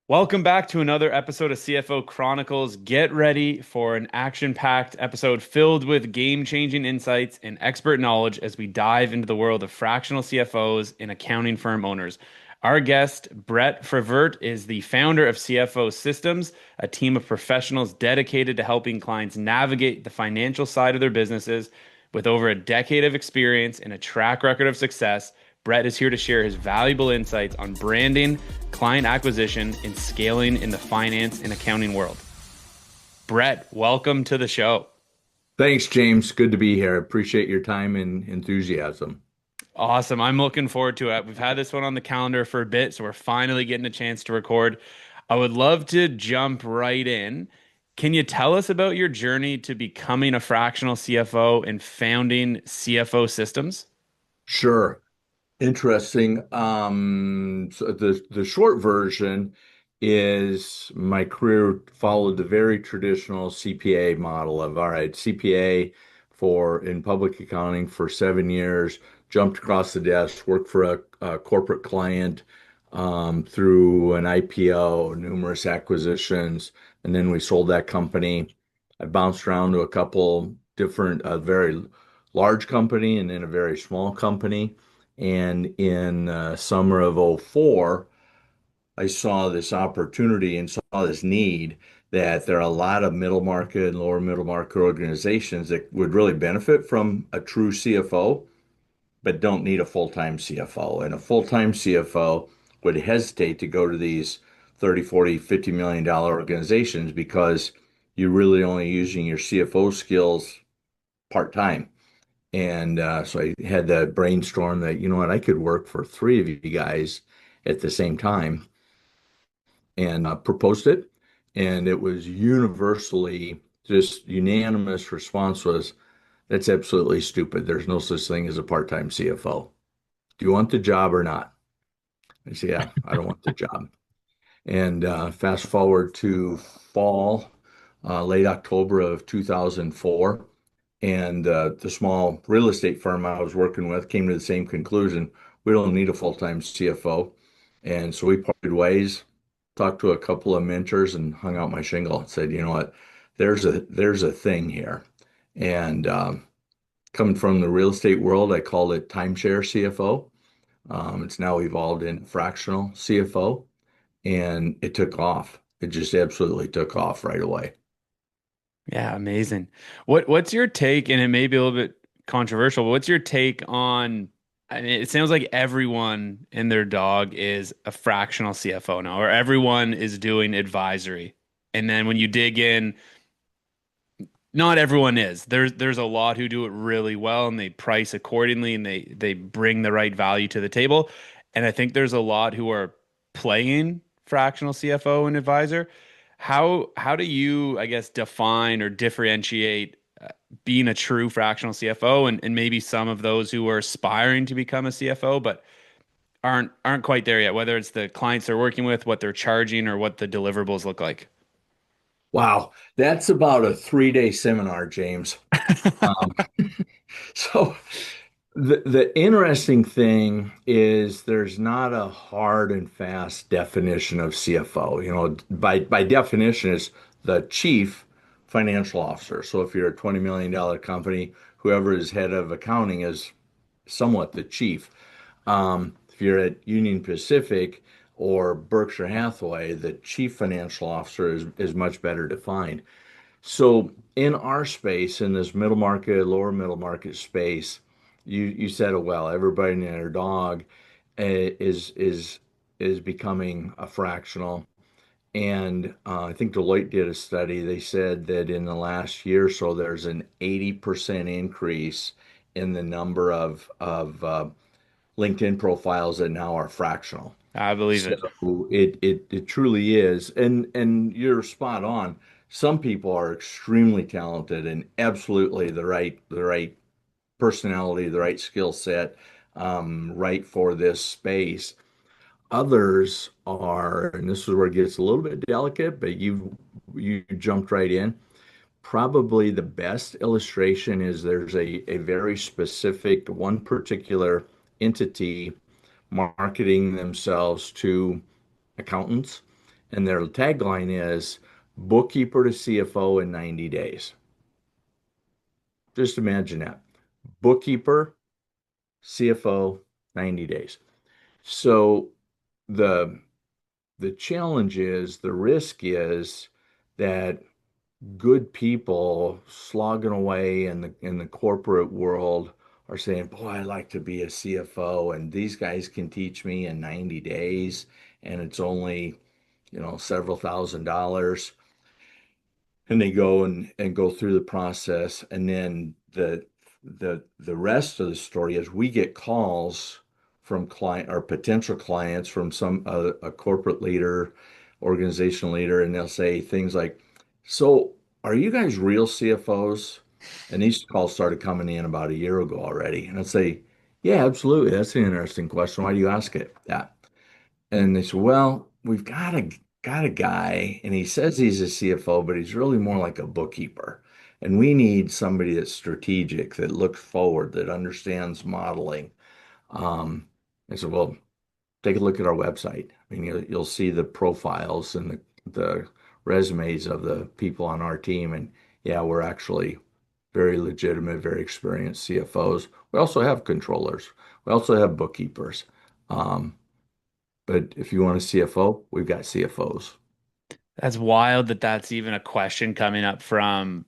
Welcome back to another episode of CFO Chronicles. Get ready for an action-packed episode filled with game-changing insights and expert knowledge as we dive into the world of fractional CFOs and accounting firm owners. Our guest, Brett Frevert, is the founder of CFO Systems, a team of professionals dedicated to helping clients navigate the financial side of their businesses. With over a decade of experience and a track record of success, Brett is here to share his valuable insights on branding, client acquisition, and scaling in the finance and accounting world. Brett, welcome to the show. Thanks, James. Good to be here. Appreciate your time and enthusiasm. Awesome. I'm looking forward to it. We've had this one on the calendar for a bit, so we're finally getting a chance to record. I would love to jump right in. Can you tell us about your journey to becoming a fractional CFO and founding CFO Systems? Sure. Interesting. So the short version is my career followed the very traditional CPA model of, all right, CPA for in public accounting for 7 years, jumped across the desk, worked for a corporate client through an IPO, numerous acquisitions, and then we sold that company. I bounced around to a couple different, a very large company and then a very small company. And in summer of '04, I saw this opportunity and saw this need that there are a lot of middle market and lower middle market organizations that would really benefit from a true CFO, but don't need a full-time CFO. And a full-time CFO would hesitate to go to these 30, 40, $50 million organizations because you're really only using your CFO skills part-time. And so I had that brainstorm that, you know what, I could work for three of you guys at the same time and proposed it. And it was universally just unanimous response was, that's absolutely stupid. There's no such thing as a part-time CFO. Do you want the job or not? I say, yeah, I don't want the job. And fast forward to fall, late October of 2004. And the small real estate firm I was working with came to the same conclusion. We don't need a full-time CFO. And so we parted ways, talked to a couple of mentors and hung out my shingle and said, you know what, there's a thing here. And coming from the real estate world, I called it timeshare CFO. It's now evolved in fractional CFO, and it took off. It just absolutely took off right away. Yeah, amazing. What's your take, and it may be a little bit controversial, but what's your take on, I mean, it sounds like everyone and their dog is a fractional CFO now, or everyone is doing advisory. And then when you dig in, not everyone is. There's a lot who do it really well and they price accordingly and they bring the right value to the table. And I think there's a lot who are playing fractional CFO and advisor. How do you, I guess, define or differentiate being a true fractional CFO and maybe some of those who are aspiring to become a CFO but aren't quite there yet, whether it's the clients they're working with, what they're charging, or what the deliverables look like? Wow, that's about a 3-day seminar, James. Um, so the interesting thing is there's not a hard and fast definition of CFO. You know, by definition, it's the chief financial officer. So if you're a $20 million company, whoever is head of accounting is somewhat the chief. If you're at Union Pacific or Berkshire Hathaway, the chief financial officer is much better defined. So in our space, in this middle market, lower middle market space, you said it well. Everybody and their dog is becoming a fractional. And I think Deloitte did a study. They said that in the last year or so, there's an 80% increase in the number of LinkedIn profiles that now are fractional. I believe So it. it truly is. And you're spot on. Some people are extremely talented and absolutely the right personality, the right skill set, right for this space. Others are, and this is where it gets a little bit delicate, but you jumped right in. Probably the best illustration is there's a very specific one particular entity marketing themselves to accountants And their tagline is bookkeeper to CFO in 90 days. Just imagine that. Bookkeeper, CFO, 90 days. So the the challenge is, the risk is that good people slogging away in the corporate world are saying, "Boy, I'd like to be a CFO, and these guys can teach me in 90 days, and it's only, several $1,000s." And they go and go through the process, and then the rest of the story is we get calls from client or potential clients from some a corporate leader, organizational leader, and they'll say things like, "So, are you guys real CFOs?" And these calls started coming in about a year ago already, and I'd say, "Yeah, absolutely. That's an interesting question. Why do you ask it?" Yeah. And they said, "Well, we've got a guy, and he says he's a CFO, but he's really more like a bookkeeper. And we need somebody that's strategic, that looks forward, that understands modeling." I said, "Well, take a look at our website. I mean, you'll see the profiles and the resumes of the people on our team. And yeah, we're actually very legitimate, very experienced CFOs. We also have controllers. We also have bookkeepers. Um, but if you want a CFO, we've got CFOs." That's wild that that's even a question coming up from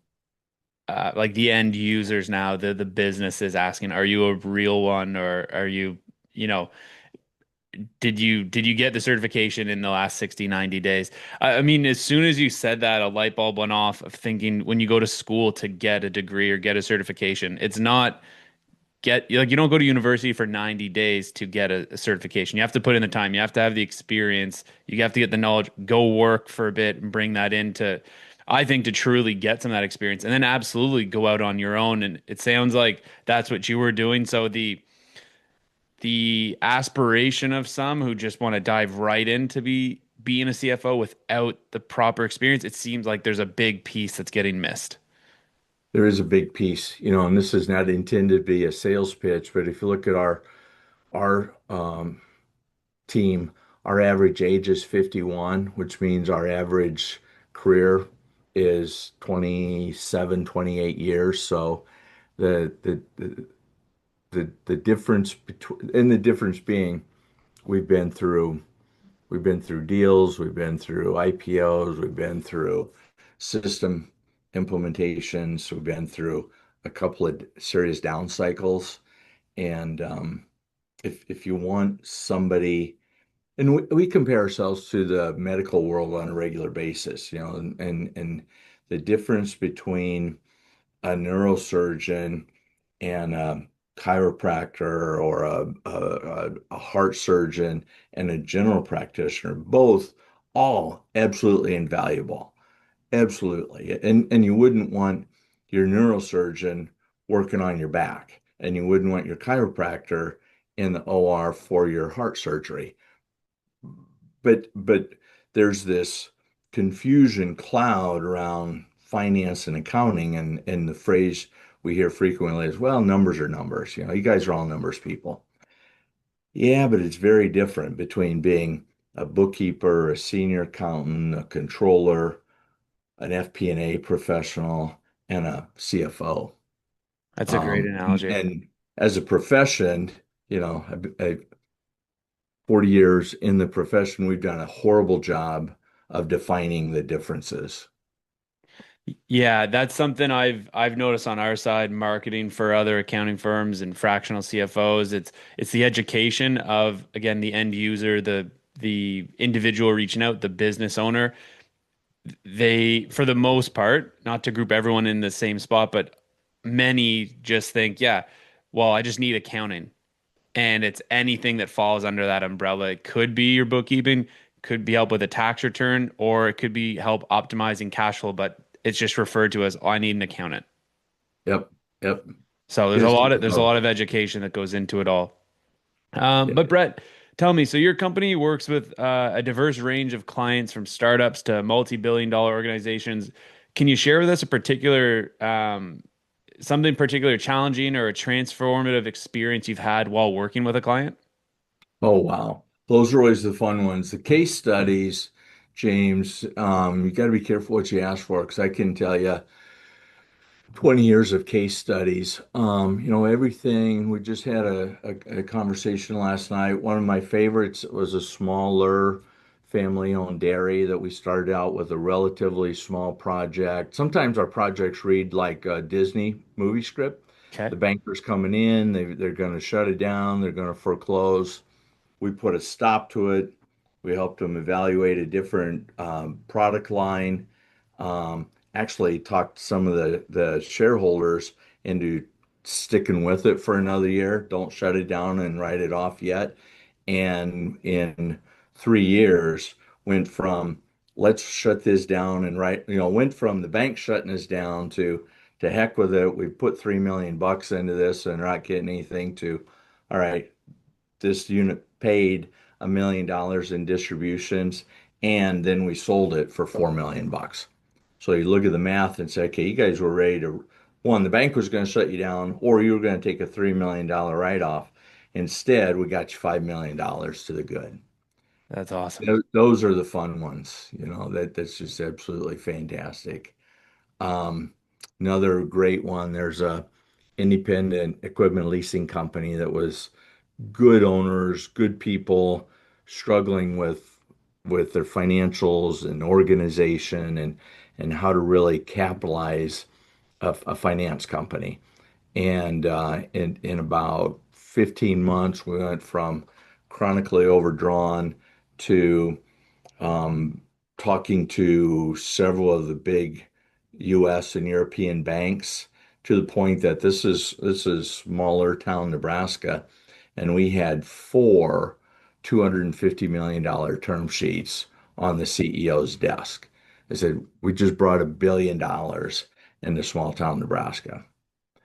like the end users now, the business is asking, are you a real one or are you, you know, did you get the certification in the last 60, 90 days? I mean, as soon as you said that, a light bulb went off of thinking when you go to school to get a degree or get a certification, it's not get like you don't go to university for 90 days to get a certification. You have to put in the time, you have to have the experience, you have to get the knowledge, go work for a bit and bring that into, I think, to truly get some of that experience and then absolutely go out on your own. And it sounds like that's what you were doing. So the aspiration of some who just want to dive right into being a CFO without the proper experience, it seems like there's a big piece that's getting missed. There is a big piece, and this is not intended to be a sales pitch, but if you look at our team, our average age is 51, which means our average career is 27, 28 years. So the difference between, and the difference being, we've been through we've been through deals, we've been through IPOs, we've been through system implementations, we've been through a couple of serious down cycles. And if you want somebody, and we compare ourselves to the medical world on a regular basis, and the difference between a neurosurgeon and a chiropractor, or a heart surgeon and a general practitioner, both all absolutely invaluable. Absolutely. And you wouldn't want your neurosurgeon working on your back, and you wouldn't want your chiropractor in the OR for your heart surgery. But there's this confusion cloud around finance and accounting, and the phrase we hear frequently is, "Well, numbers are numbers. You guys are all numbers people." Yeah, but it's very different between being a bookkeeper, a senior accountant, a controller, an FP&A professional, and a CFO. That's a great analogy. And as a profession, I 40 years in the profession, we've done a horrible job of defining the differences. Yeah, that's something I've noticed on our side, marketing for other accounting firms and fractional CFOs. It's the education of, again, the end user, the individual reaching out, the business owner. They, for the most part, not to group everyone in the same spot, but many just think, yeah, well, I just need accounting. And it's anything that falls under that umbrella. It could be your bookkeeping, could be help with a tax return, or it could be help optimizing cash flow, but it's just referred to as, oh, I need an accountant. Yep, yep. So It is there's a lot of education that goes into it all. yeah. But Brett, tell me, so your company works with a diverse range of clients from startups to multi-billion dollar organizations. Can you share with us a particular something particular challenging or a transformative experience you've had while working with a client? Oh, wow. Those are always the fun ones. The case studies James. You got to be careful what you ask for because I can tell you 20 years of case studies. Everything. We just had a conversation last night. One of my favorites was a smaller family-owned dairy that we started out with a relatively small project. Sometimes our projects read like a Disney movie script. Okay. The banker's coming in, they're going to shut it down, they're going to foreclose. We put a stop to it. We helped them evaluate a different product line. Actually, talked some of the shareholders into sticking with it for another year. Don't shut it down and write it off yet. And in 3 years, went from let's shut this down and went from the bank shutting us down to heck with it. We put 3 million bucks into this and not getting anything to, all right, this unit paid $1 million in distributions, and then we sold it for 4 million bucks. So you look at the math and say, okay, you guys were ready to one, the bank was going to shut you down, or you were going to take a $3 million write-off. Instead, we got you $5 million to the good. That's awesome. Those are the fun ones, that's just absolutely fantastic. Um, Another great one, there's a independent equipment leasing company that was good owners, good people struggling with their financials and organization and how to really capitalize a finance company. And in about 15 months, we went from chronically overdrawn to um, talking to several of the big U.S. and European banks to the point that this is smaller town Nebraska, and we had four $250 million term sheets on the CEO's desk. I said, we just brought $1 billion into small town Nebraska.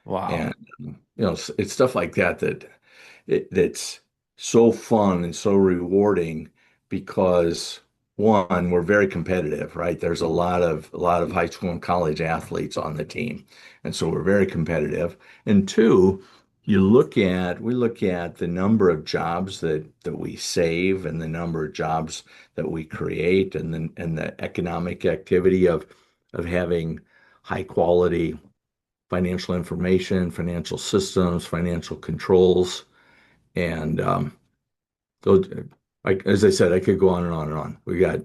Wow. And it's stuff like that's so fun and so rewarding because one, we're very competitive, right? There's a lot of high school and college athletes on the team, and so we're very competitive. And two, we look at the number of jobs that we save and the number of jobs that we create and the economic activity of having high quality financial information, financial systems, financial controls, and those. As I said, I could go on and on and on. We got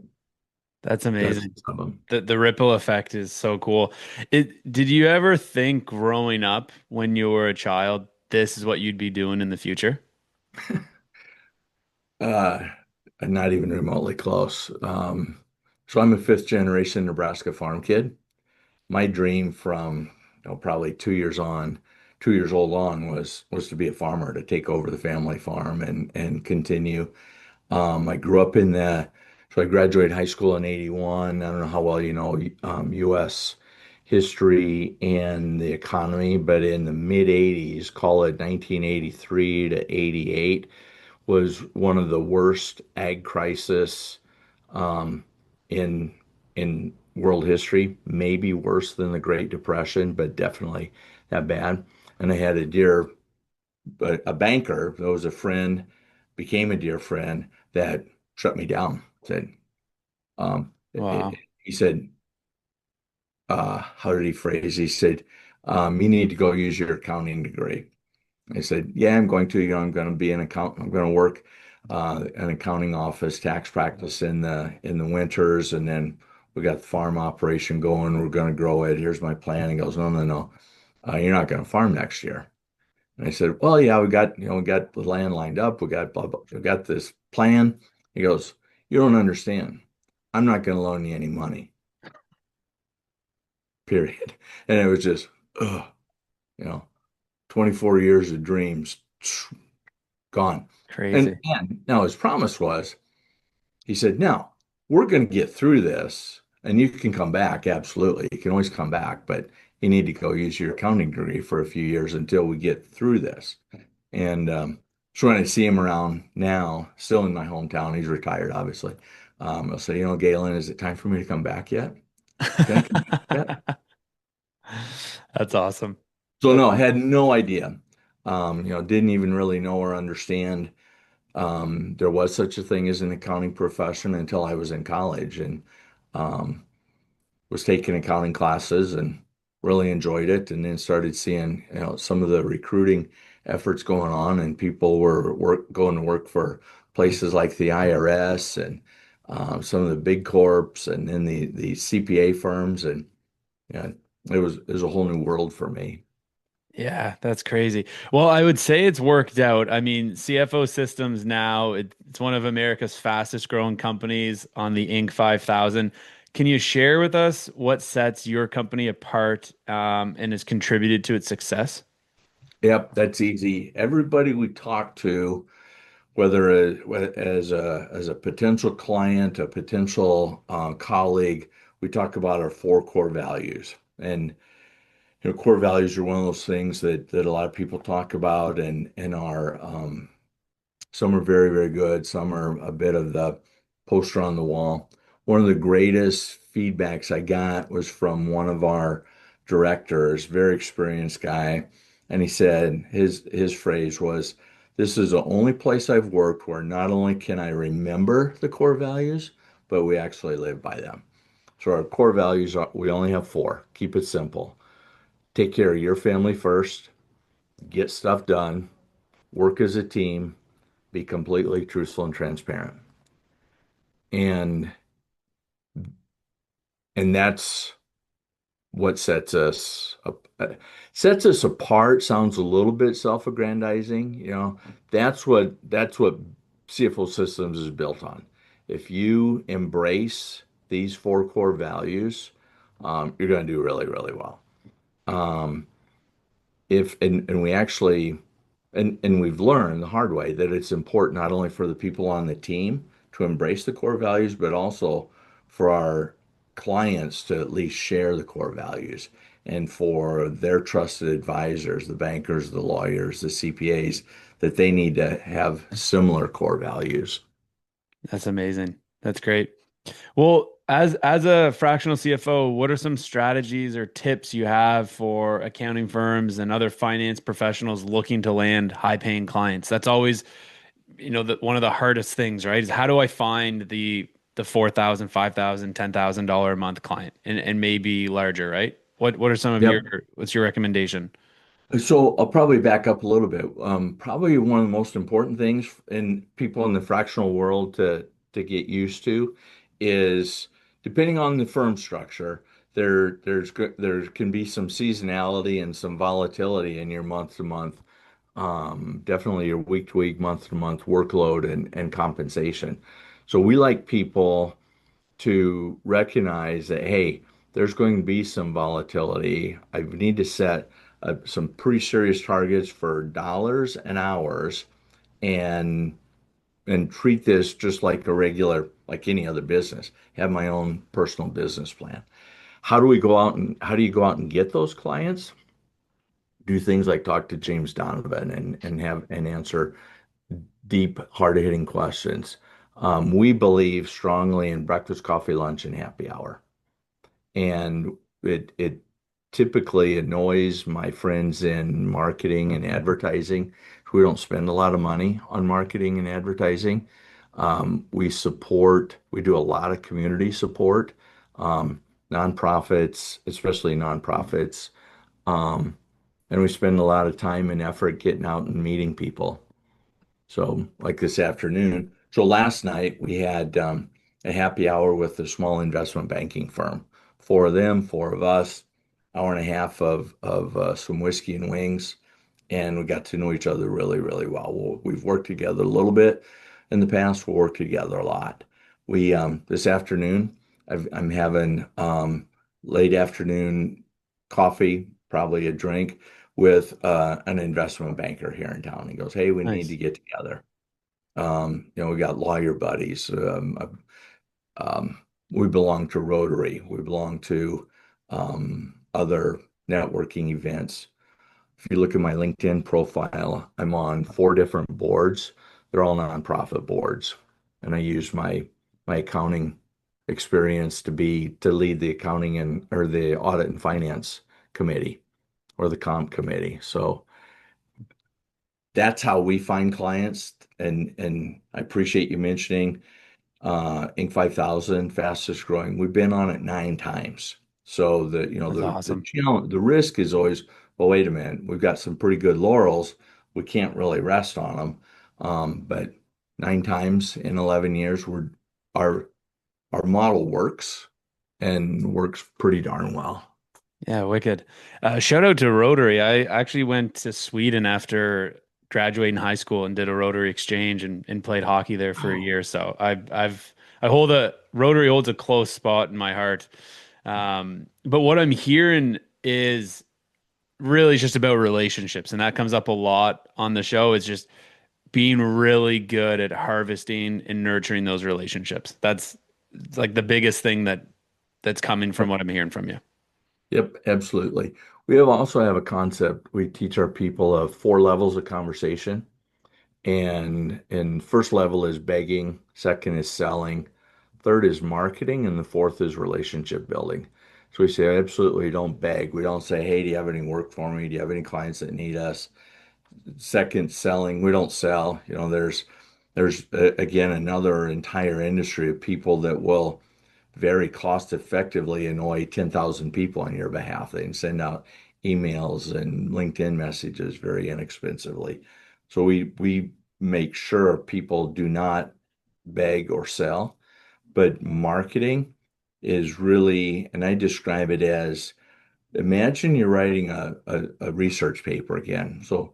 That's dozens amazing. of them. The ripple effect is so cool. Did you ever think growing up when you were a child, this is what you'd be doing in the future? Uh, Not even remotely close. So I'm a fifth generation Nebraska farm kid. My dream from probably 2 years old on was to be a farmer, to take over the family farm and continue. I grew up so I graduated high school in 81. I don't know how well you know U.S. history and the economy, but in the mid 80s, call it 1983 to 88, was one of the worst ag crisis um, in in world history, maybe worse than the Great Depression, but definitely that bad. And I had a banker that was a friend, became a dear friend that shut me down. Said, Wow. he said, how did he phrase? He said, you need to go use your accounting degree. I said, yeah, I'm going to. I'm going to be an accountant. I'm going to work an accounting office, tax practice in the winters, and then we got the farm operation going. We're going to grow it. Here's my plan. He goes, no, no, no, you're not going to farm next year. And I said, well, yeah, we got the land lined up. We got blah, blah, we got this plan. He goes, you don't understand. I'm not going to loan you any money, period. And it was just, ugh, you know, 24 years of dreams gone. And, Crazy. and now his promise was, he said, now we're going to get through this and you can come back. Absolutely. You can always come back, but you need to go use your accounting degree for a few years until we get through this. And so when I see him around now, still in my hometown, he's retired, obviously. I'll say, Galen, is it time for me to come back yet? Can I come back yet? That's awesome. So That's no, I had no idea. Didn't even really know or understand There was such a thing as an accounting profession until I was in college and um, was taking accounting classes and really enjoyed it. And then started seeing, some of the recruiting efforts going on, and people were going to work for places like the IRS and some of the big corps, and then the CPA firms, and yeah, it was a whole new world for me. Yeah, that's crazy. Well, I would say it's worked out. I mean, CFO Systems now, it's one of America's fastest growing companies on the Inc. 5000. Can you share with us what sets your company apart and has contributed to its success? Yep, that's easy. Everybody we talk to, whether as a potential client, a potential colleague, we talk about our four core values. And core values are one of those things that a lot of people talk about and are some are very, very good. Some are a bit of the poster on the wall. One of the greatest feedbacks I got was from one of our directors, very experienced guy, and he said his phrase was, "This is the only place I've worked where not only can I remember the core values, but we actually live by them." So our core values are, we only have four. Keep it simple. Take care of your family first, get stuff done, work as a team, be completely truthful and transparent. And and that's what sets us apart. Sounds a little bit self-aggrandizing, that's what CFO Systems is built on. If you embrace these four core values, you're going to do really, really well. Um, if and we actually and we've learned the hard way that it's important not only for the people on the team to embrace the core values, but also for our clients to at least share the core values, and for their trusted advisors, the bankers, the lawyers, the CPAs, that they need to have similar core values. That's amazing. That's great. Well, as a fractional CFO, what are some strategies or tips you have for accounting firms and other finance professionals looking to land high-paying clients? That's always, one of the hardest things, right? Is how do I find the 4,000, 5,000, $10,000 a month client and maybe larger, right? What are some of Yep. what's your recommendation? So I'll probably back up a little bit. Probably one of the most important things in people in the fractional world to get used to is, depending on the firm structure, there can be some seasonality and some volatility in your month to month, definitely your week to week, month to month workload and compensation. So we like people to recognize that, hey, there's going to be some volatility. I need to set some pretty serious targets for dollars and hours, and treat this just like a regular, like any other business. Have my own personal business plan. How do you go out and get those clients? Do things like talk to James Donovan and answer deep, hard-hitting questions. We believe strongly in breakfast, coffee, lunch, and happy hour. And it typically annoys my friends in marketing and advertising. We don't spend a lot of money on marketing and advertising. We do a lot of community support, nonprofits, especially nonprofits. Um, and we spend a lot of time and effort getting out and meeting people. So, like this afternoon. So last night we had a happy hour with a small investment banking firm. Four of them, four of us, hour and a half of some whiskey and wings, and we got to know each other really, really well. We've worked together a little bit in the past. We'll work together a lot. We This afternoon, I'm having late afternoon coffee, probably a drink with an investment banker here in town. He goes, "Hey, we need Nice. to get together." We got lawyer buddies. We belong to Rotary. We belong to other networking events. If you look at my LinkedIn profile, I'm on four different boards. They're all nonprofit boards, and I use my accounting experience to lead the accounting and or the audit and finance committee or the comp committee. So that's how we find clients. And I appreciate you mentioning Inc. 5000, fastest growing. We've been on it 9 times. So That's the awesome. challenge, the risk is always, well, wait a minute, we've got some pretty good laurels. We can't really rest on them. But 9 times in 11 years, our our model works and works pretty darn well. Yeah, wicked. Shout out to Rotary. I actually went to Sweden after graduating high school and did a Rotary exchange and played hockey there for a Wow. year. So I hold a Rotary holds a close spot in my heart. But what I'm hearing is really just about relationships, and that comes up a lot on the show. It's just being really good at harvesting and nurturing those relationships. That's like the biggest thing that's coming from what I'm hearing from you. Yep, absolutely. We also have a concept. We teach our people of 4 levels of conversation. And first level is begging, second is selling, third is marketing, and the fourth is relationship building. So we say absolutely don't beg. We don't say, hey, do you have any work for me? Do you have any clients that need us? Second, selling. We don't sell. There's again another entire industry of people that will very cost effectively annoy 10,000 people on your behalf. They can send out emails and LinkedIn messages very inexpensively. So we make sure people do not beg or sell, but marketing is really, and I describe it as, imagine you're writing a research paper again. So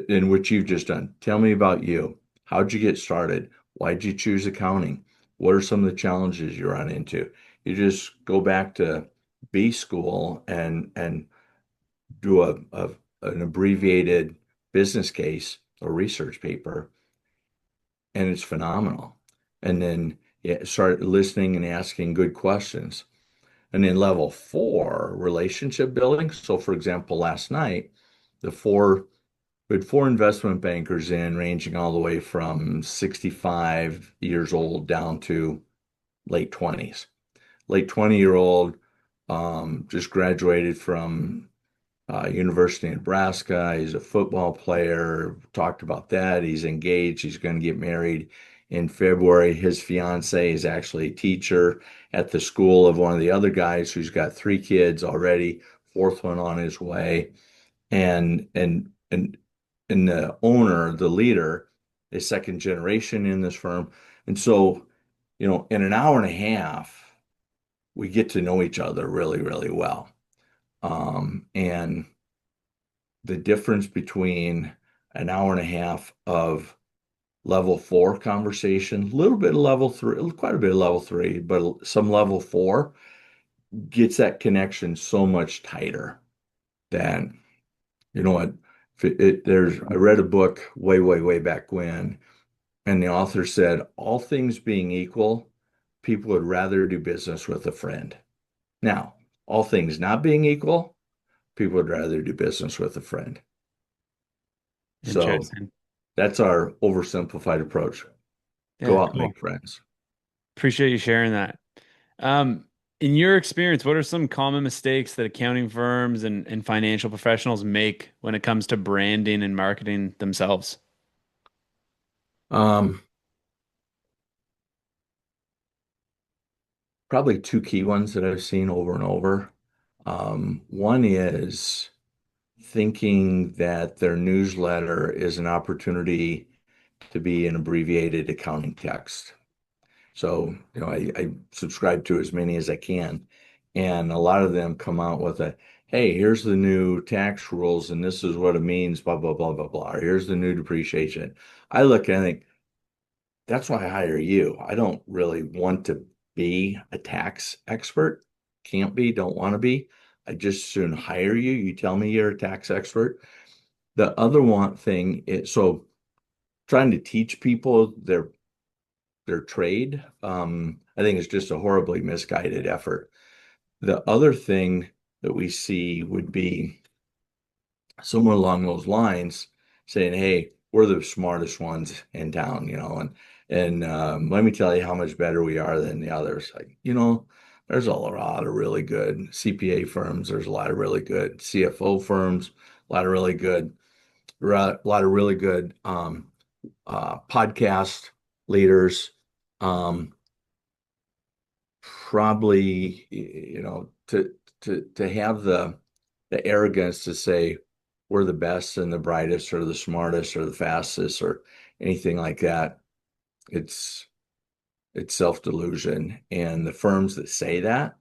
in which you've just done. Tell me about you. How'd you get started? Why'd you choose accounting? What are some of the challenges you run into? You just go back to B school and do an abbreviated business case or research paper, and it's phenomenal. And then yeah, start listening and asking good questions. And then level 4, relationship building. So for example, last night, the four we had 4 investment bankers in, ranging all the way from 65 years old down to late 20s. Late 20-year-old just graduated from University of Nebraska. He's a football player. Talked about that. He's engaged. He's going to get married in February. His fiance is actually a teacher at the school of one of the other guys who's got 3 kids already, fourth one on his way. And the owner, the leader, is second generation in this firm. And so, in an hour and a half, we get to know each other really, really well. And the difference between an hour and a half of level 4 conversation, a little bit of level 3, quite a bit of level 3, but some level 4 gets that connection so much tighter than, you know what, I read a book way, way, way back when, and the author said, all things being equal, people would rather do business with a friend. Now, all things not being equal, people would rather do business with a friend. So Interesting. that's our oversimplified approach. Yeah, Go out and cool. make friends. Appreciate you sharing that. Um, in your experience, what are some common mistakes that accounting firms and financial professionals make when it comes to branding and marketing themselves? Um, Probably 2 key ones that I've seen over and over. One is thinking that their newsletter is an opportunity to be an abbreviated accounting text. So, I subscribe to as many as I can. And a lot of them come out with hey, here's the new tax rules and this is what it means, blah, blah, blah, blah, blah. Or here's the new depreciation. I look and I think, that's why I hire you. I don't really want to be a tax expert. Can't be, don't want to be. I just soon hire you. You tell me you're a tax expert. The other one thing is, so trying to teach people their trade, I think is just a horribly misguided effort. The other thing that we see would be somewhere along those lines saying, hey, we're the smartest ones in town, and let me tell you how much better we are than the others. Like, there's a lot of really good CPA firms. There's a lot of really good CFO firms, a lot of really good A lot of really good podcast leaders. Um, Probably, to have the arrogance to say we're the best and the brightest or the smartest or the fastest or anything like that. It's it's self-delusion. And the firms that say that,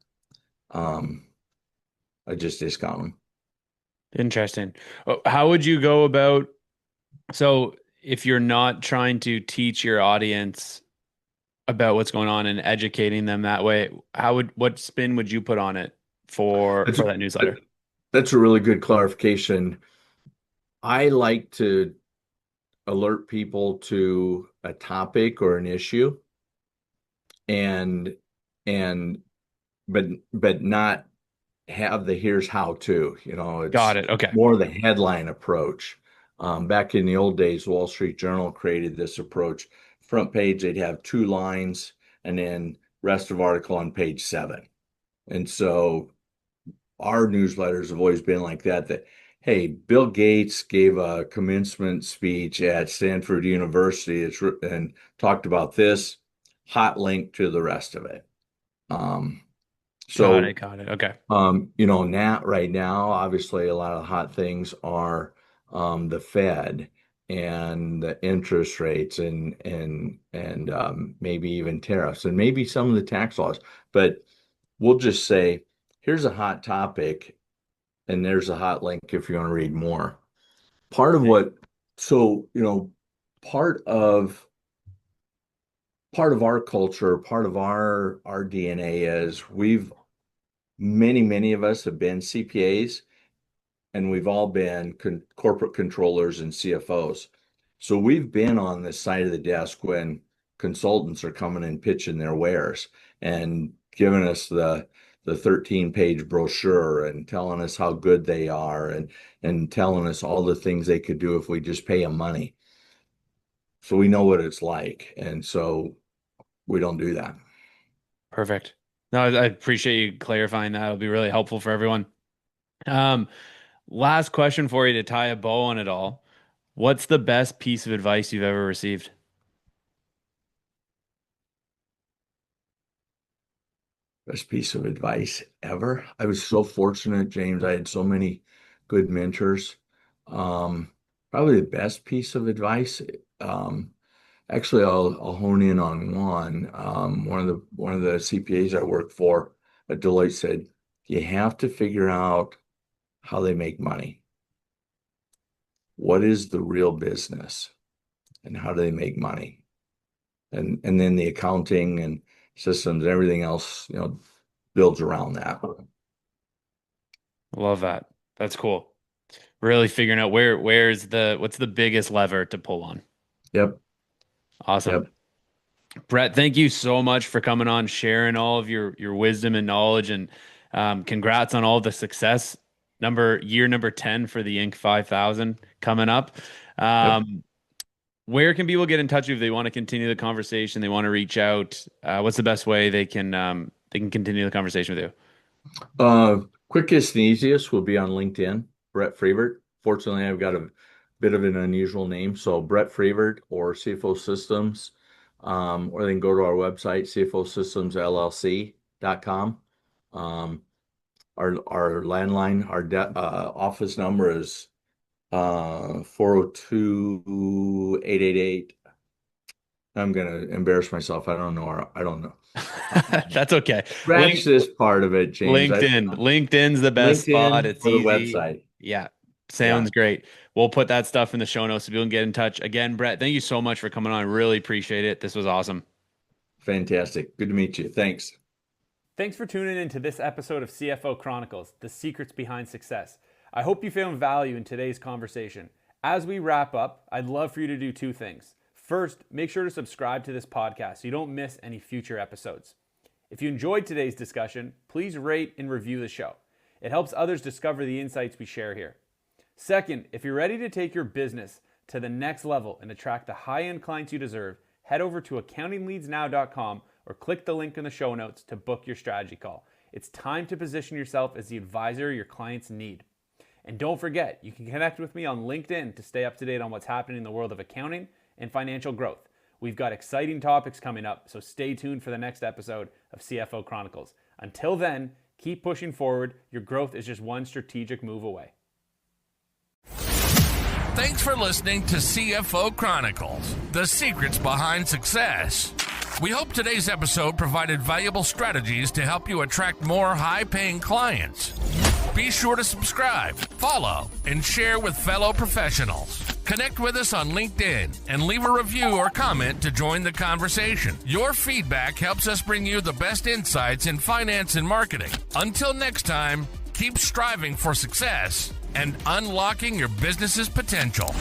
um, I just discount them. Interesting. How would you go about, so if you're not trying to teach your audience about what's going on and educating them that way, what spin would you put on it That's for that newsletter? that's a really good clarification. I like to alert people to a topic or an issue and and but not have the here's how to, it's Got it. Okay. more the headline approach. Back in the old days, Wall Street Journal created this approach. Front page, they'd have two lines and then rest of article on page seven. And so our newsletters have always been like that, hey, Bill Gates gave a commencement speech at Stanford University and talked about this, hot link to the rest of it. Um, Got it. so Got it. Okay. Now, right now, obviously, a lot of the hot things are the Fed and the interest rates and maybe even tariffs and maybe some of the tax laws. But we'll just say, here's a hot topic, and there's a hot link if you want to read more. Part of what, so, part of part of our culture, part of our DNA is many of us have been CPAs and we've all been corporate controllers and CFOs. So we've been on the side of the desk when consultants are coming and pitching their wares and giving us the 13-page brochure and telling us how good they are and telling us all the things they could do if we just pay them money. So we know what it's like. And so we don't do that. Perfect. No, I appreciate you clarifying that. It'll be really helpful for everyone. Um, Last question for you to tie a bow on it all. What's the best piece of advice you've ever received? Best piece of advice ever. I was so fortunate, James. I had so many good mentors. Um, Probably the best piece of advice. Um, Actually, I'll hone in on one. One of the CPAs I worked for at Deloitte said, you have to figure out how they make money. What is the real business and how do they make money? And then the accounting and systems, everything else, builds around that. Love that. That's cool. Really figuring out what's the biggest lever to pull on. Yep. Awesome. Yep. Brett, thank you so much for coming on, sharing all of your wisdom and knowledge, and congrats on all the success. Year number 10 for the Inc. 5000 coming up. Yep. Um, where can people get in touch with you if they want to continue the conversation? They want to reach out. What's the best way they can continue the conversation with you? Quickest and easiest will be on LinkedIn, Brett Frevert. Fortunately, I've got a bit of an unusual name, so Brett Frevert or CFO Systems, or they can go to our website, CFOsystemsllc.com. Um, our landline, office number is 402-888. I'm gonna embarrass myself. I don't know. That's okay. Scratch this part of it, James. LinkedIn's the best spot. LinkedIn It's or the easy. website. Yeah, Yeah, sounds great. We'll put that stuff in the show notes so people can get in touch. Again, Brett, thank you so much for coming on. I really appreciate it. This was awesome. fantastic. Good to meet you. Thanks. Thanks for tuning in to this episode of CFO Chronicles, the secrets behind success. I hope you found value in today's conversation. As we wrap up, I'd love for you to do two things. First, make sure to subscribe to this podcast so you don't miss any future episodes. If you enjoyed today's discussion, please rate and review the show. It helps others discover the insights we share here. Second, if you're ready to take your business to the next level and attract the high-end clients you deserve, head over to accountingleadsnow.com or click the link in the show notes to book your strategy call. It's time to position yourself as the advisor your clients need. And don't forget, you can connect with me on LinkedIn to stay up to date on what's happening in the world of accounting and financial growth. We've got exciting topics coming up, so stay tuned for the next episode of CFO Chronicles. Until then, keep pushing forward. Your growth is just one strategic move away. Thanks for listening to CFO Chronicles, the secrets behind success. We hope today's episode provided valuable strategies to help you attract more high-paying clients. Be sure to subscribe, follow, and share with fellow professionals. Connect with us on LinkedIn and leave a review or comment to join the conversation. Your feedback helps us bring you the best insights in finance and marketing. Until next time, keep striving for success and unlocking your business's potential.